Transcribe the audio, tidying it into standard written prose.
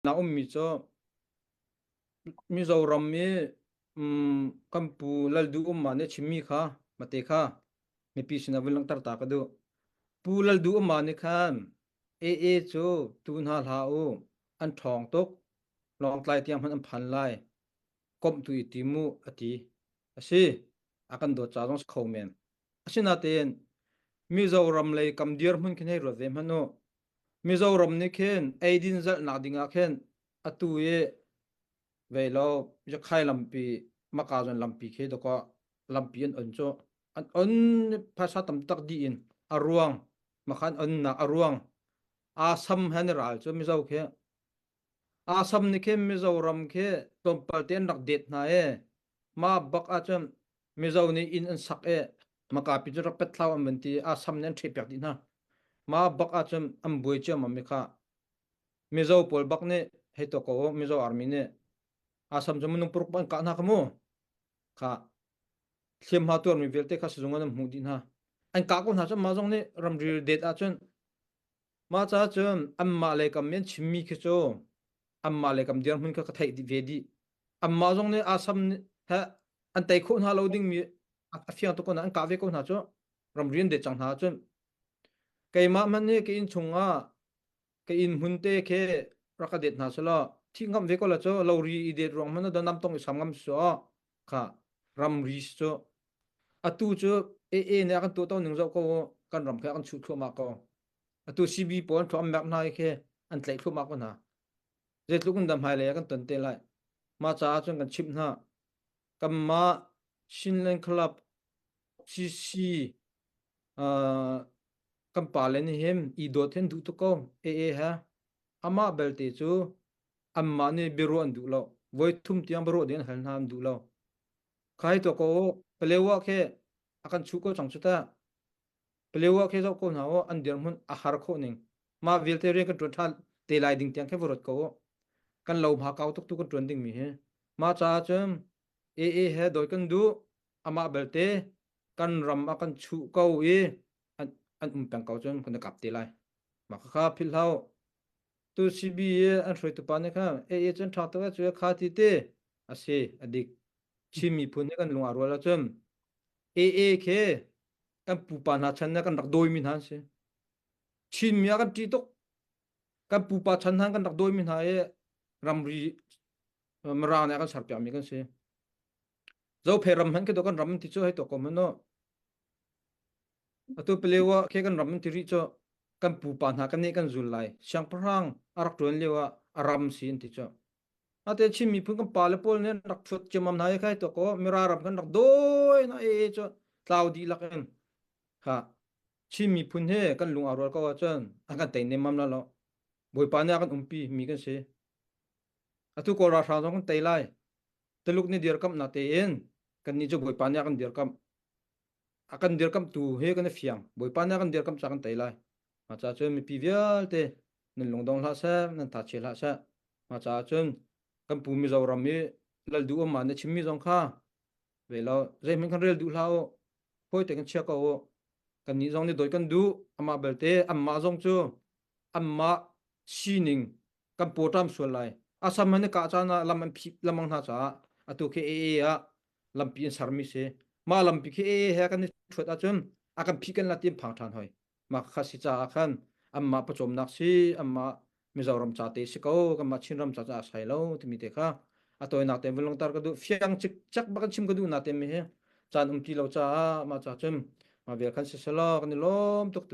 na mi cho Mizoram mi kampu laldu mane chimmi kha mate kha mi pisina vilang tar ta kadu pu laldu mane khan e cho tun hal ha o an thong tok long tlai tiam han phan lai kom tu itimu ati asi akan do cha jong khomen asina ten Mizoram lei kam dir mun khen ro ve mano Mizoram ni khen aidin zal na dinga khen atu ye về loจะkhaiลำปีมากาจนลำปีเคดก็ลำปีอันจ้อันภาษาตำตักดีอินอารวงมาขันอันนักอารวงอาซัมฮันรัลจ้มิเจ้าเคอาซัมนี่เคมิเจ้ารำเคตอมปัลเตียนรักเด็ดนะมาบักอาจจะมิเจ้านี่อินอันสักมากาปิจรักเป็ดเท่าอันเป็นที่อาซัมเนี่ยเทียบอย่างนี้นะมาบักอาจจะอันบุยเจ้ามันไม่ค่ะมิเจ้าปอลบักเนี่ยให้ตัวเขามิเจ้าอาร์มีเนี่ย asam jamu nung puruk ban ka na kamo ka thlem ha tur mi velte kha sungwa nam hmudin ha an ka ko na cha ma jong ne ram ri det a chun ma cha chun amma le kam men chimmi khe cho amma le kam diam hun kha thai di ve di amma jong ne asam ha an tai kho na loading mi a fiang to ko na an ka ve ko na cho ram rin de chang ha chun kai ma man ne ke in chunga ke in hun te khe rakadet na sala thi ngam ve ko la cho lori ide rong man da nam tong sam ngam so kha ram ri cho atu cho ne kan to to ning zo ko kan ram kha kan chu thu ma ko atu cb pon thom mak nai khe an tlai thu ma ko na je tlukun dam hai le kan ton te lai ma cha chang kan chip na kam ma shinlen club cc kam pa le ni hem I do then du to ko ha ama belte chu amma ne biro an du lo voi thum tiang biro den hal nam du lo khai to ko pelewa khe akan chu ko chang chuta pelewa khe zo ko na o an der mun a har kho ning ma velte re ka tro thal te lai ding tiang khe vorot ko kan lo bha kaw tok tu ko tron ding mi he ma cha chem he doi kan du ama belte kan ram akan chu ko an pang kaw chem kan kap te lai ma kha phil hau tu cba an roi tu pa ne kha chen tha to chu kha ti te ase adik chimi phun kan lunga ro la chem ke kan pu pa na chan na kan rak doi min han se chin mi kan ti tok kan pu pa chan han kan rak doi min ha ram ri mara na kan sar pya mi kan se zo phe ram han ke do kan ram ti chu hai to ko no atu pelewa ke kan ram ti ri cho kan pu pa na kan ne kan zul lai siang prang arak ton lewa aram sin ti cho ate chimi phun kan pale pol ne rak thut chemam na khai to ko mira ram kan rak doi na cho tlau di laken ha chimi phun he kan lung arol ko chan akan tai ne mam la lo boi pa ne akan umpi mi kan se atu ko ra sa jong tai lai teluk ni dir kam na te en kan ni jo boi pa ne akan dir kam tu he kan fiang boi pa ne akan dir kam cha kan tai lai ma cha chen mi pi vial te nen long dong la sa nan ta che la sa ma cha chen kan pu mi zo ram mi lal du ma ne chimmi jong kha ve lo re min kan rel du la o hoi te kan chia ko kan ni jong ni doi kan du ama belte amma jong chu amma sining kan potam so lai asam ne ka cha na lam phi lamang na cha atu ke a lam pi sarmi se ma lam pi ke he kan ni thot a chun akan phi kan la tim phang than hoi ma khasi cha khan amma pachom nak si amma mizoram cha te si ko kan ma chinram cha cha sai lo ti mi te kha atoi na te velong tar ka du fiang chik chak ba kan chim ka du na te me he chan ti lo cha ma cha chum ma vel khan se selo kan lom tok